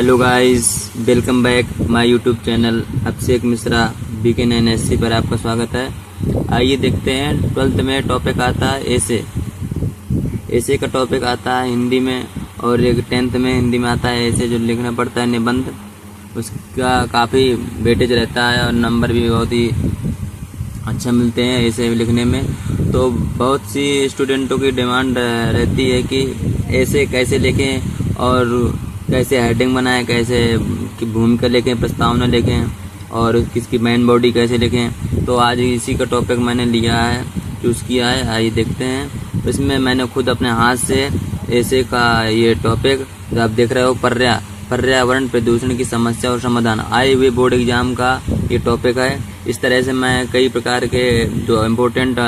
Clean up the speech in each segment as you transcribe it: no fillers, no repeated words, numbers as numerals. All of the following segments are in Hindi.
Hello guys, welcome back my YouTube channel Abhishek Mishra BK9SC पर आपका स्वागत है। आइए देखते हैं 12th में टॉपिक आता है ऐसे का टॉपिक आता है हिंदी में, और एक 10th में हिंदी में आता है ऐसे जो लिखना पड़ता है निबंध। उसका काफ़ी वेटेज रहता है और नंबर भी बहुत ही अच्छा मिलते हैं ऐसे लिखने में। तो बहुत सी स्टूडेंटों की डिमांड रहती है कि ऐसे कैसे लिखें और कैसे हेडिंग बनाएं, कैसे की भूमिका लिखें, प्रस्तावना लिखें और किसकी मेन बॉडी कैसे लिखें। तो आज इसी का टॉपिक मैंने लिया है, चूज़ किया है। आइए देखते हैं। इसमें मैंने खुद अपने हाथ से ऐसे का ये टॉपिक जो आप देख रहे हो पर्यावरण प्रदूषण की समस्या और समाधान आए हुए बोर्ड एग्जाम का ये टॉपिक है। इस तरह से मैं कई प्रकार के जो इम्पोर्टेंट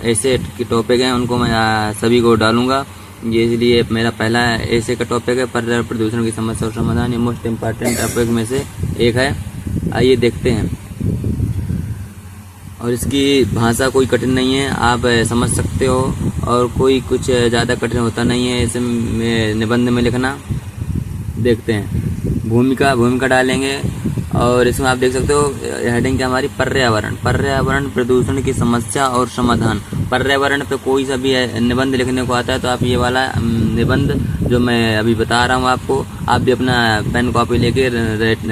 ऐसे के टॉपिक हैं उनको मैं सभी को डालूंगा। ये इसलिए मेरा पहला ऐसे का टॉपिक है पर्यावरण प्रदूषण की समस्या और समाधान। ये मोस्ट इम्पॉर्टेंट टॉपिक में से एक है। आइए देखते हैं। और इसकी भाषा कोई कठिन नहीं है, आप समझ सकते हो और कोई कुछ ज़्यादा कठिन होता नहीं है इसे निबंध में लिखना। देखते हैं। भूमिका डालेंगे और इसमें आप देख सकते हो हेडिंग क्या हमारी पर्यावरण प्रदूषण की समस्या और समाधान। पर्यावरण पे कोई सा भी निबंध लिखने को आता है तो आप ये वाला निबंध जो मैं अभी बता रहा हूँ आपको, आप भी अपना पेन कॉपी लेके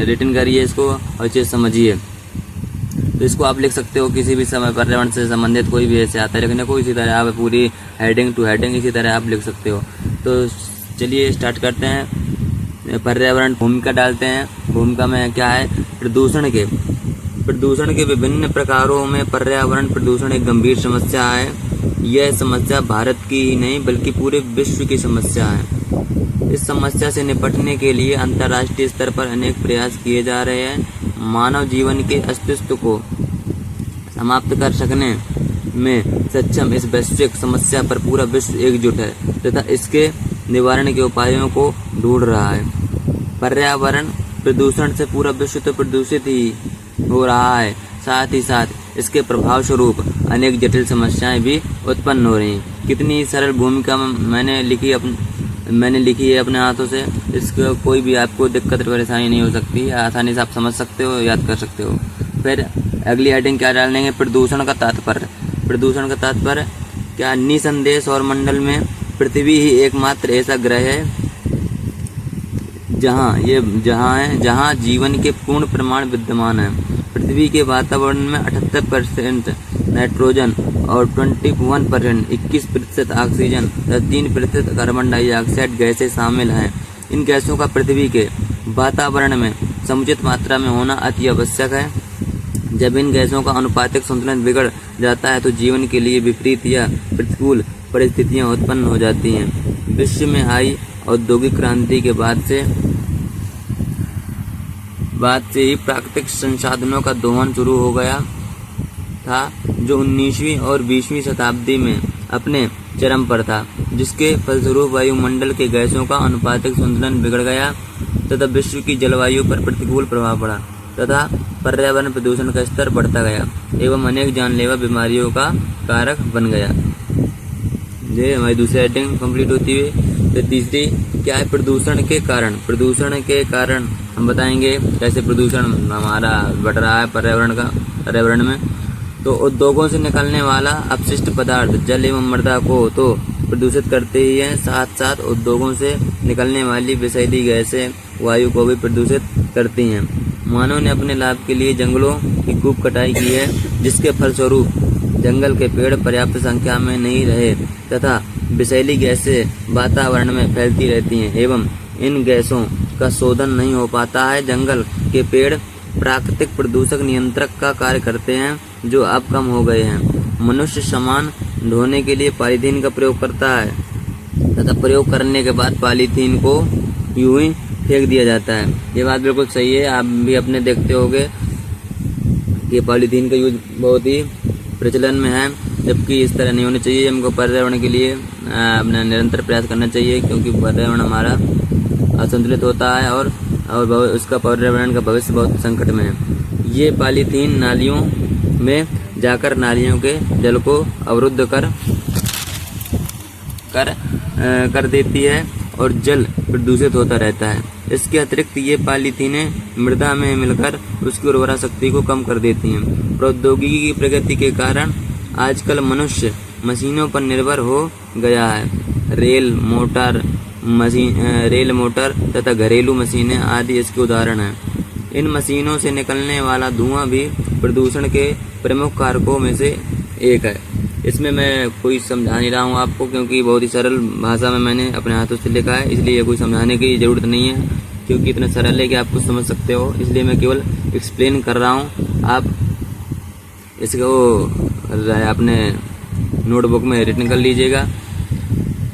रिटन करिए इसको और चीज़ समझिए। तो इसको आप लिख सकते हो किसी भी समय पर्यावरण से संबंधित कोई भी ऐसे आता है लिखने को, इसी तरह आप पूरी हेडिंग टू हेडिंग इसी तरह आप लिख सकते हो। तो चलिए स्टार्ट करते हैं। पर्यावरण भूमिका डालते हैं। भूमिका में क्या है, प्रदूषण के विभिन्न प्रकारों में पर्यावरण प्रदूषण एक गंभीर समस्या है। यह समस्या भारत की ही नहीं बल्कि पूरे विश्व की समस्या है। इस समस्या से निपटने के लिए अंतर्राष्ट्रीय स्तर पर अनेक प्रयास किए जा रहे हैं। मानव जीवन के अस्तित्व को समाप्त कर सकने में सक्षम इस वैश्विक समस्या पर पूरा विश्व एकजुट है तथा इसके निवारण के उपायों को ढूंढ रहा है। पर्यावरण प्रदूषण से पूरा विश्व तो प्रदूषित ही हो रहा है, साथ ही साथ इसके प्रभाव स्वरूप अनेक जटिल समस्याएं भी उत्पन्न हो रही हैं। कितनी सरल भूमिका मैंने लिखी है अपने हाथों से। इसको कोई भी आपको दिक्कत परेशानी नहीं हो सकती है, आसानी से आप समझ सकते हो, याद कर सकते हो। फिर अगली हेडिंग क्या डालेंगे, प्रदूषण का तात्पर्य क्या, निसंदेह सौर मंडल में पृथ्वी ही एकमात्र ऐसा ग्रह है जहाँ जीवन के पूर्ण प्रमाण विद्यमान है। पृथ्वी के वातावरण में 78% नाइट्रोजन और 21% ऑक्सीजन तथा 3% कार्बन डाइऑक्साइड गैसें शामिल हैं। इन गैसों का पृथ्वी के वातावरण में समुचित मात्रा में होना अति आवश्यक है। जब इन गैसों का अनुपातिक संतुलन बिगड़ जाता है तो जीवन के लिए विपरीत या प्रतिकूल परिस्थितियां उत्पन्न हो जाती हैं। विश्व में आई औद्योगिक क्रांति के बाद से ही प्राकृतिक संसाधनों का दोहन शुरू हो गया था, जो 19वीं और 20वीं शताब्दी में अपने चरम पर था, जिसके फलस्वरूप वायुमंडल के गैसों का अनुपातिक संतुलन बिगड़ गया तथा विश्व की जलवायु पर प्रतिकूल प्रभाव पड़ा तथा पर्यावरण प्रदूषण का स्तर बढ़ता गया एवं अनेक जानलेवा बीमारियों का कारक बन गया। ये हमारी दूसरी हेडिंग कंप्लीट होती हुई। तो तीसरी क्या है, प्रदूषण के कारण हम बताएंगे कैसे प्रदूषण हमारा बढ़ रहा है पर्यावरण में। तो उद्योगों से निकलने वाला अपशिष्ट पदार्थ जल एवं मृदा को तो प्रदूषित करते ही हैं, साथ साथ उद्योगों से निकलने वाली विषैली गैसें वायु को भी प्रदूषित करती हैं। मानव ने अपने लाभ के लिए जंगलों की खूब कटाई की है, जिसके फलस्वरूप जंगल के पेड़ पर्याप्त संख्या में नहीं रहे तथा विषैली गैसें वातावरण में फैलती रहती हैं एवं इन गैसों का शोधन नहीं हो पाता है। जंगल के पेड़ प्राकृतिक प्रदूषक नियंत्रक का कार्य करते हैं, जो अब कम हो गए हैं। मनुष्य सामान ढोने के लिए पॉलीथीन का प्रयोग करता है तथा प्रयोग करने के बाद पॉलीथीन को यूं ही फेंक दिया जाता है। ये बात बिल्कुल सही है, आप भी अपने देखते होंगे कि पॉलीथीन का यूज बहुत ही प्रचलन में है, जबकि इस तरह नहीं होना चाहिए। हमको पर्यावरण के लिए अपना निरंतर प्रयास करना चाहिए, क्योंकि पर्यावरण हमारा असंतुलित होता है और उसका पर्यावरण का भविष्य बहुत संकट में है। ये पॉलीथीन नालियों में जाकर नालियों के जल को अवरुद्ध कर देती है और जल प्रदूषित होता रहता है। इसके अतिरिक्त ये पॉलीथीनें मृदा में मिलकर उसकी उर्वरा शक्ति को कम कर देती हैं। प्रौद्योगिकी की प्रगति के कारण आजकल मनुष्य मशीनों पर निर्भर हो गया है। रेल मोटर तथा घरेलू मशीनें आदि इसके उदाहरण हैं। इन मशीनों से निकलने वाला धुआं भी प्रदूषण के प्रमुख कारकों में से एक है। इसमें मैं कोई समझा नहीं रहा हूँ आपको, क्योंकि बहुत ही सरल भाषा में मैंने अपने हाथों से लिखा है, इसलिए कोई समझाने की ज़रूरत नहीं है, क्योंकि इतना सरल है कि आप कुछ समझ सकते हो। इसलिए मैं केवल एक्सप्लेन कर रहा हूँ। आप इसको अपने नोटबुक में रिटन कर लीजिएगा,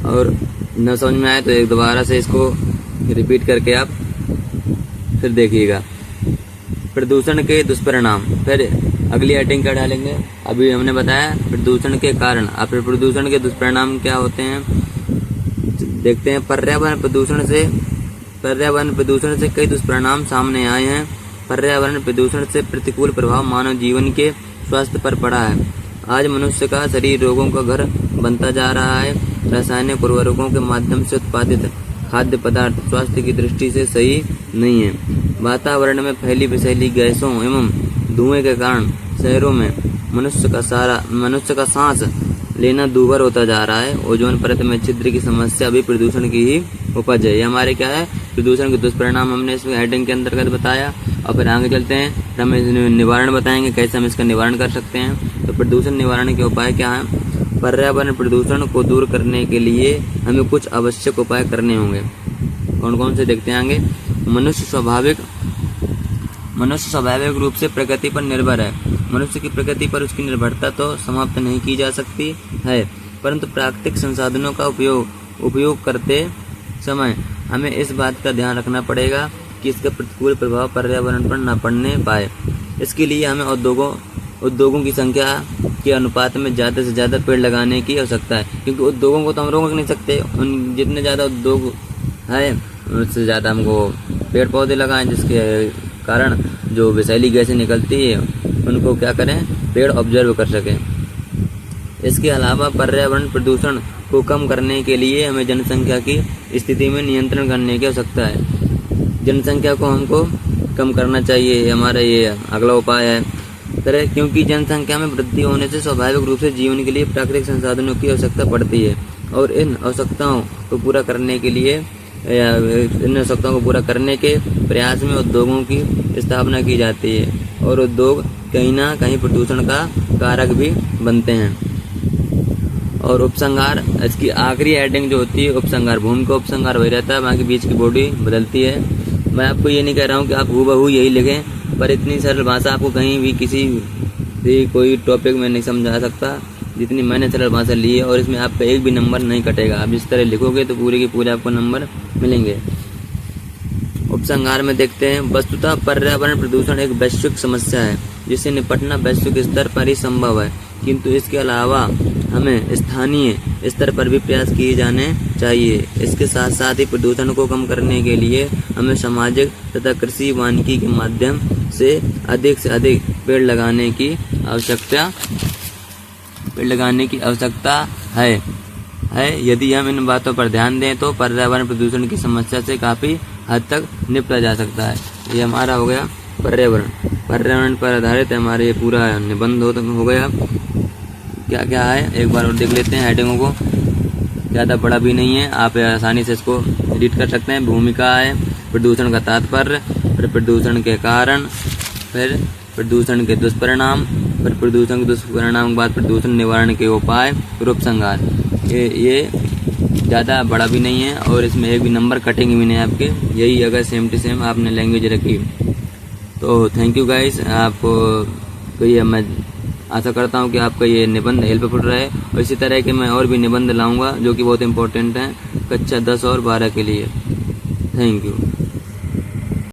और न समझ में आए तो एक दोबारा से इसको रिपीट करके आप फिर देखिएगा। प्रदूषण के दुष्परिणाम, फिर अगली हेडिंग क्या डालेंगे। अभी हमने बताया प्रदूषण के कारण, अब फिर प्रदूषण के दुष्परिणाम क्या होते हैं देखते हैं। पर्यावरण प्रदूषण से कई दुष्परिणाम सामने आए हैं। पर्यावरण प्रदूषण से प्रतिकूल प्रभाव मानव जीवन के स्वास्थ्य पर पड़ा है। आज मनुष्य का शरीर रोगों का घर बनता जा रहा है। रासायनिक उर्वरकों के माध्यम से उत्पादित खाद्य पदार्थ स्वास्थ्य की दृष्टि से सही नहीं है। वातावरण में फैली विषैली गैसों एवं धुएं के कारण शहरों में मनुष्य का सांस लेना दूभर होता जा रहा है। ओजोन परत में छिद्र की समस्या भी प्रदूषण की ही उपज है। ये हमारे क्या है, प्रदूषण के दुष्परिणाम हमने इस हेडिंग के अंतर्गत बताया। और फिर आगे चलते हैं, हम निवारण बताएंगे कैसे हम इसका निवारण कर सकते हैं। तो प्रदूषण निवारण के उपाय क्या हैं। पर्यावरण प्रदूषण को दूर करने के लिए हमें कुछ आवश्यक उपाय करने होंगे। कौन कौन से देखते हैं आगे। मनुष्य स्वाभाविक रूप से प्रकृति पर निर्भर है। मनुष्य की प्रकृति पर उसकी निर्भरता तो समाप्त नहीं की जा सकती है, परंतु प्राकृतिक संसाधनों का उपयोग करते समय हमें इस बात का ध्यान रखना पड़ेगा कि इसका प्रतिकूल प्रभाव पर्यावरण पर न पड़ने पाए। इसके लिए हमें उद्योगों की संख्या के अनुपात में ज़्यादा से ज़्यादा पेड़ लगाने की आवश्यकता है, क्योंकि उद्योगों को तो हम रोक नहीं सकते। उन जितने ज़्यादा उद्योग है उससे ज़्यादा हमको पेड़ पौधे लगाएं, जिसके कारण जो विषैली गैसें निकलती है उनको क्या करें, पेड़ ऑब्जर्व कर सकें। इसके अलावा पर्यावरण प्रदूषण को कम करने के लिए हमें जनसंख्या की स्थिति में नियंत्रण करने की आवश्यकता है। जनसंख्या को हमको कम करना चाहिए, हमारा ये अगला उपाय है। क्योंकि जनसंख्या में वृद्धि होने से स्वाभाविक रूप से जीवन के लिए प्राकृतिक संसाधनों की आवश्यकता पड़ती है, और इन आवश्यकताओं को पूरा करने के प्रयास में उद्योगों की स्थापना की जाती है, और उद्योग कहीं ना कहीं प्रदूषण का कारक भी बनते हैं। और उपसंहार, इसकी आखिरी हेडिंग जो होती है उपसंहार, भूमि का उपसंहार वही रहता है, बाकी बीच की बॉडी बदलती है। मैं आपको ये नहीं कह रहा हूँ कि आप हूबहू यही लिखें, पर इतनी सरल भाषा आपको कहीं भी किसी भी कोई टॉपिक में नहीं समझा सकता जितनी मैंने सरल भाषा ली है। और इसमें आपका एक भी नंबर नहीं कटेगा। आप जिस तरह लिखोगे तो पूरे के पूरे आपको नंबर मिलेंगे। उपसंहार में देखते हैं, वस्तुतः पर्यावरण प्रदूषण एक वैश्विक समस्या है जिससे निपटना वैश्विक स्तर पर ही संभव है, किंतु इसके अलावा हमें स्थानीय स्तर पर भी प्रयास किए जाने चाहिए। इसके साथ साथ ही प्रदूषण को कम करने के लिए हमें सामाजिक तथा कृषि वानिकी के माध्यम से अधिक पेड़ लगाने की आवश्यकता है। यदि हम इन बातों पर ध्यान दें तो पर्यावरण प्रदूषण की समस्या से काफ़ी हद तक निपटा जा सकता है। ये हमारा हो गया पर्यावरण पर आधारित हमारे ये पूरा निबंध हो गया। क्या क्या है एक बार और देख लेते हैं हेडिंगों को। ज़्यादा बड़ा भी नहीं है, आप आसानी से इसको एडिट कर सकते हैं। भूमिका है, प्रदूषण का तात्पर्य, फिर प्रदूषण के कारण, फिर प्रदूषण के दुष्परिणाम, फिर प्रदूषण के दुष्परिणाम के बाद प्रदूषण निवारण के उपाय, फिर उपसंहार। ये ज़्यादा बड़ा भी नहीं है और इसमें एक भी नंबर कटेंगे भी नहीं आपके। यही अगर सेम टू सेम आपने लैंग्वेज रखी तो थैंक यू गाइस। आपको ये मैं आशा करता हूँ कि आपका ये निबंध हेल्पफुल रहे, और इसी तरह के मैं और भी निबंध लाऊंगा जो कि बहुत इंपॉर्टेंट हैं कक्षा 10 और 12 के लिए। Thank you.